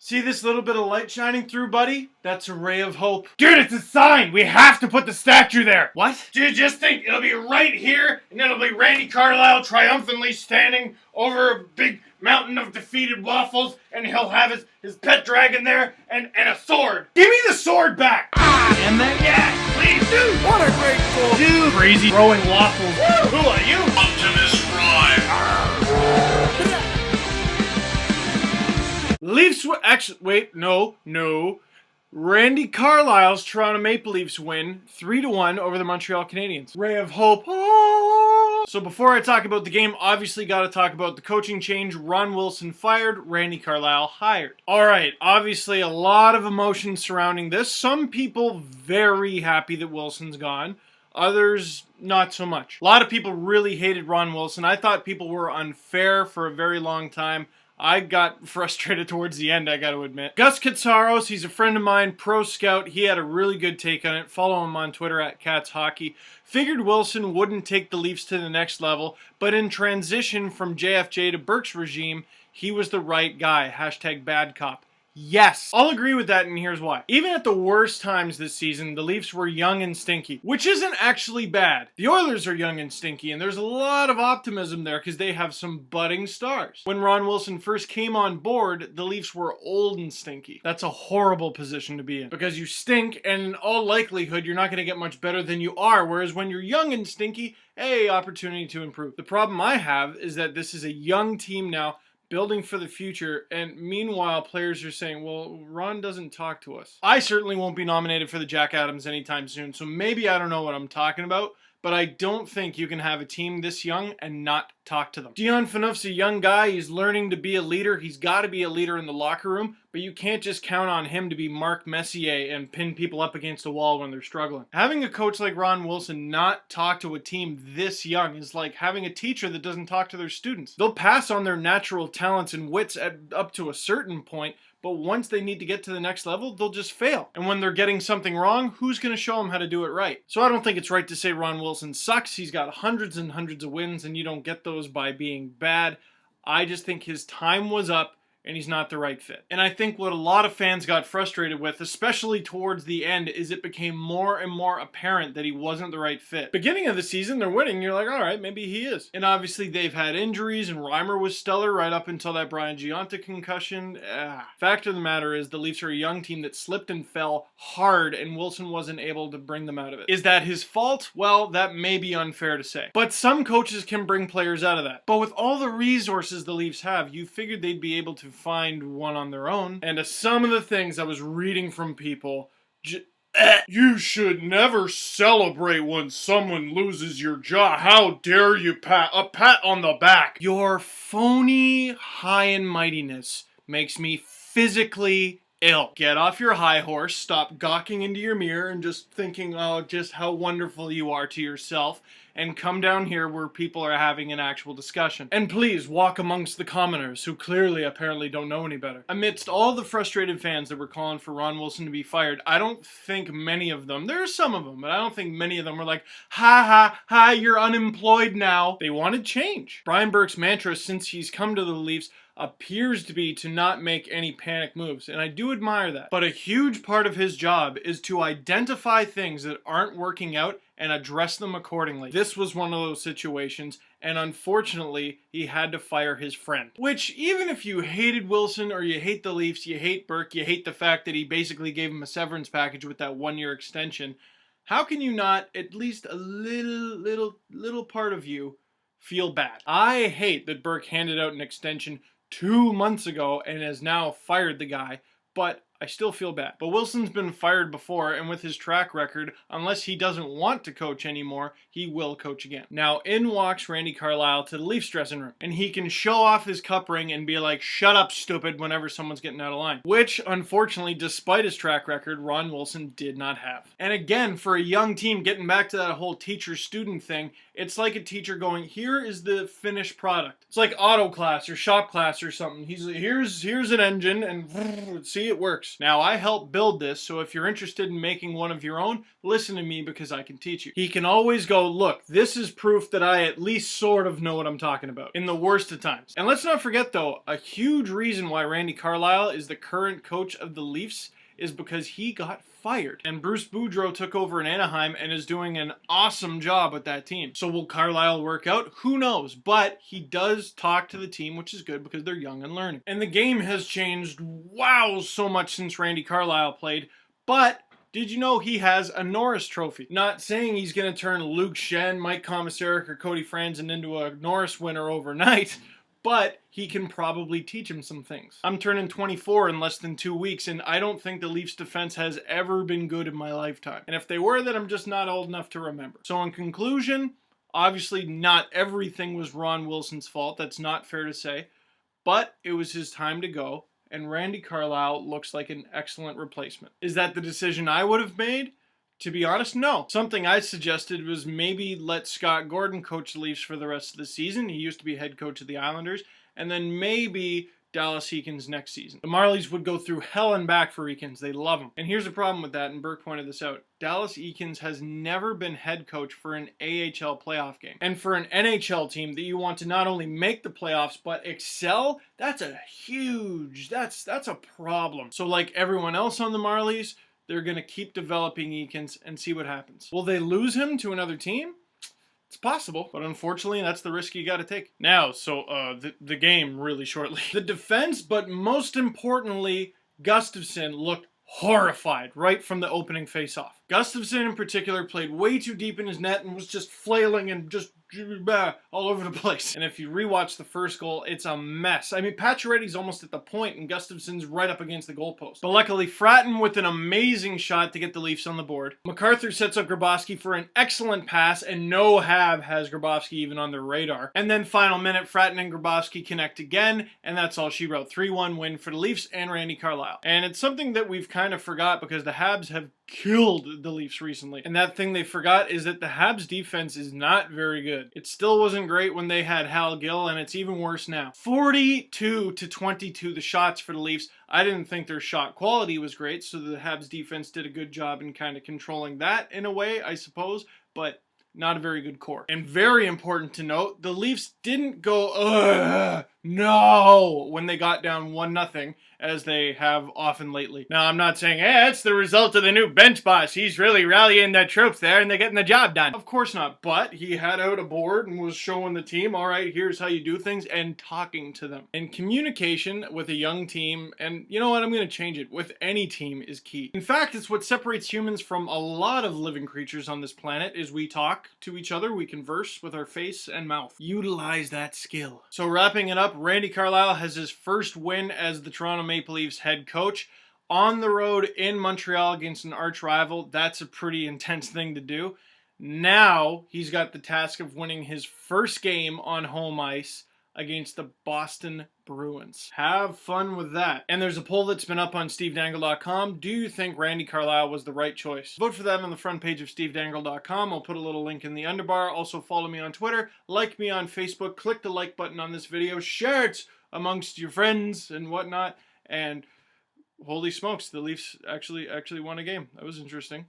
See this little bit of light shining through, buddy? That's a ray of hope. Dude, it's a sign! We have to put the statue there! What? Do you just think it'll be right here, and it'll be Randy Carlyle triumphantly standing over a big mountain of defeated waffles, and he'll have his pet dragon there, and a sword? Give me the sword back! And then, yeah, please, dude! What a great goal! Dude! Crazy throwing waffles. Woo! Who are you? Optimus Prime! Leafs actually, wait, no. Randy Carlyle's Toronto Maple Leafs win 3-1 over the Montreal Canadiens. Ray of hope. So before I talk about the game, obviously got to talk about the coaching change. Ron Wilson fired, Randy Carlyle hired. All right, obviously a lot of emotion surrounding this. Some people very happy that Wilson's gone. Others, not so much. A lot of people really hated Ron Wilson. I thought people were unfair for a very long time. I got frustrated towards the end, I got to admit. Gus Katsaros, he's a friend of mine, pro scout. He had a really good take on it. Follow him on Twitter at CatsHockey. Figured Wilson wouldn't take the Leafs to the next level, but in transition from JFJ to Burke's regime, he was the right guy. Hashtag bad cop. Yes, I'll agree with that, and here's why. Even at the worst times this season, the Leafs were young and stinky, which isn't actually bad. The Oilers are young and stinky, and there's a lot of optimism there because they have some budding stars. When Ron Wilson first came on board, the Leafs were old and stinky. That's a horrible position to be in because you stink, and in all likelihood, you're not going to get much better than you are, whereas when you're young and stinky, hey, opportunity to improve. The problem I have is that this is a young team now, building for the future, and meanwhile players are saying, well, Ron doesn't talk to us. I certainly won't be nominated for the Jack Adams anytime soon, so maybe I don't know what I'm talking about, but I don't think you can have a team this young and not talk to them. Dion Phaneuf's a young guy. He's learning to be a leader. He's got to be a leader in the locker room, but you can't just count on him to be Mark Messier and pin people up against a wall when they're struggling. Having a coach like Ron Wilson not talk to a team this young is like having a teacher that doesn't talk to their students. They'll pass on their natural talents and wits up to a certain point, but once they need to get to the next level, they'll just fail. And when they're getting something wrong, who's going to show them how to do it right? So I don't think it's right to say Ron Wilson sucks. He's got hundreds and hundreds of wins, and you don't get those by being bad. I just think his time was up, and he's not the right fit. And I think what a lot of fans got frustrated with, especially towards the end, is it became more and more apparent that he wasn't the right fit. Beginning of the season, they're winning. You're like, all right, maybe he is. And obviously they've had injuries, and Reimer was stellar right up until that Brian Gionta concussion. Fact of the matter is the Leafs are a young team that slipped and fell hard, and Wilson wasn't able to bring them out of it. Is that his fault? Well, that may be unfair to say. But some coaches can bring players out of that. But with all the resources the Leafs have, you figured they'd be able to find one on their own. And some of the things I was reading from people, you should never celebrate when someone loses your job. How dare you, Pat? A pat on the back. Your phony high and mightiness makes me physically ill. Get off your high horse, stop gawking into your mirror and just thinking, oh, just how wonderful you are to yourself, and come down here where people are having an actual discussion. And please walk amongst the commoners who clearly apparently don't know any better. Amidst all the frustrated fans that were calling for Ron Wilson to be fired, I don't think many of them, there are some of them, but I don't think many of them were like, ha, you're unemployed now. They wanted change. Brian Burke's mantra since he's come to the Leafs appears to be to not make any panic moves, and I do admire that. But a huge part of his job is to identify things that aren't working out and address them accordingly. This was one of those situations, and unfortunately, he had to fire his friend. Which, even if you hated Wilson or you hate the Leafs, you hate Burke, you hate the fact that he basically gave him a severance package with that one-year extension, how can you not, at least a little part of you, feel bad? I hate that Burke handed out an extension 2 months ago and has now fired the guy, but I still feel bad. But Wilson's been fired before, and with his track record, unless he doesn't want to coach anymore, he will coach again. Now, in walks Randy Carlyle to the Leafs dressing room, and he can show off his cup ring and be like, shut up, stupid, whenever someone's getting out of line. Which, unfortunately, despite his track record, Ron Wilson did not have. And again, for a young team, getting back to that whole teacher-student thing, it's like a teacher going, here is the finished product. It's like auto class or shop class or something. He's like, here's an engine, and see, it works. works. Now, I helped build this, so if you're interested in making one of your own, listen to me because I can teach you. He can always go, look, this is proof that I at least sort of know what I'm talking about in the worst of times. And let's not forget, though, a huge reason why Randy Carlyle is the current coach of the Leafs is because he got fired. And Bruce Boudreau took over in Anaheim and is doing an awesome job with that team. So will Carlyle work out? Who knows? But he does talk to the team, which is good because they're young and learning. And the game has changed, wow, so much since Randy Carlyle played. But did you know he has a Norris Trophy? Not saying he's going to turn Luke Schenn, Mike Komisarek, or Cody Franzen into a Norris winner overnight, but he can probably teach him some things. I'm turning 24 in less than 2 weeks, and I don't think the Leafs defense has ever been good in my lifetime. And if they were, then I'm just not old enough to remember. So in conclusion, obviously not everything was Ron Wilson's fault. That's not fair to say. But it was his time to go, and Randy Carlyle looks like an excellent replacement. Is that the decision I would have made? To be honest, no. Something I suggested was maybe let Scott Gordon coach the Leafs for the rest of the season. He used to be head coach of the Islanders. And then maybe Dallas Eakins next season. The Marlies would go through hell and back for Eakins. They love him. And here's the problem with that, and Burke pointed this out. Dallas Eakins has never been head coach for an AHL playoff game. And for an NHL team that you want to not only make the playoffs, but excel, that's a problem. So like everyone else on the Marlies, they're going to keep developing Eakins and see what happens. Will they lose him to another team? It's possible, but unfortunately, that's the risk you got to take. Now, the game really shortly. The defense, but most importantly, Gustafsson looked horrified right from the opening faceoff. Gustafsson in particular played way too deep in his net and was just flailing and just all over the place. And if you rewatch the first goal, it's a mess. I mean, Pacioretty's almost at the point and Gustafsson's right up against the goalpost. But luckily, Fratton with an amazing shot to get the Leafs on the board. MacArthur sets up Grabowski for an excellent pass, and no Hab has Grabowski even on their radar. And then final minute, Fratton and Grabowski connect again, and that's all she wrote. 3-1 win for the Leafs and Randy Carlyle. And it's something that we've kind of forgot because the Habs have killed the Leafs recently. And that thing they forgot is that the Habs defense is not very good. It still wasn't great when they had Hal Gill, and it's even worse now. 42-22 the shots for the Leafs. I didn't think their shot quality was great, so the Habs defense did a good job in kind of controlling that in a way, I suppose, but not a very good core. And very important to note, the Leafs didn't go, no, when they got down 1-0, as they have often lately. Now, I'm not saying, hey, it's the result of the new bench boss. He's really rallying the troops there and they're getting the job done. Of course not, but he had out a board and was showing the team, all right, here's how you do things, and talking to them. And communication with a young team, and you know what, I'm going to change it, with any team is key. In fact, it's what separates humans from a lot of living creatures on this planet, is we talk to each other, we converse with our face and mouth. Utilize that skill. So wrapping it up, Randy Carlyle has his first win as the Toronto Maple Leafs head coach on the road in Montreal against an arch rival. That's a pretty intense thing to do. Now he's got the task of winning his first game on home ice against the Boston Bruins. Have fun with that. And there's a poll that's been up on stevedangle.com. Do you think Randy Carlyle was the right choice? Vote for that on the front page of stevedangle.com. I'll put a little link in the underbar. Also follow me on Twitter, like me on Facebook, click the like button on this video, share it amongst your friends and whatnot. And holy smokes, the Leafs actually won a game. That was interesting.